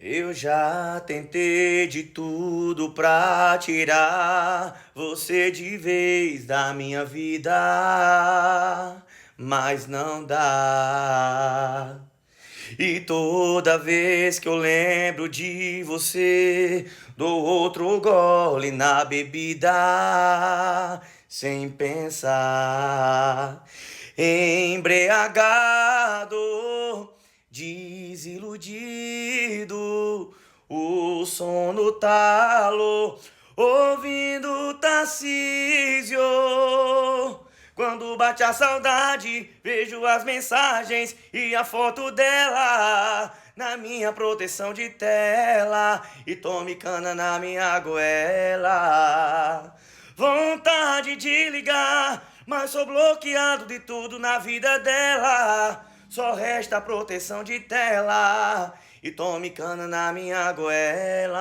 Eu já tentei de tudo pra tirar você de vez da minha vida, mas não dá. E toda vez que eu lembro de você, dou outro gole na bebida, sem pensar. Embriagado, desiludido, o sono talo, ouvindo Tarcísio. Quando bate a saudade, vejo as mensagens e a foto dela na minha proteção de tela e tome cana na minha goela. Vontade de ligar, mas sou bloqueado de tudo na vida dela. Só resta a proteção de tela e tome cana na minha goela.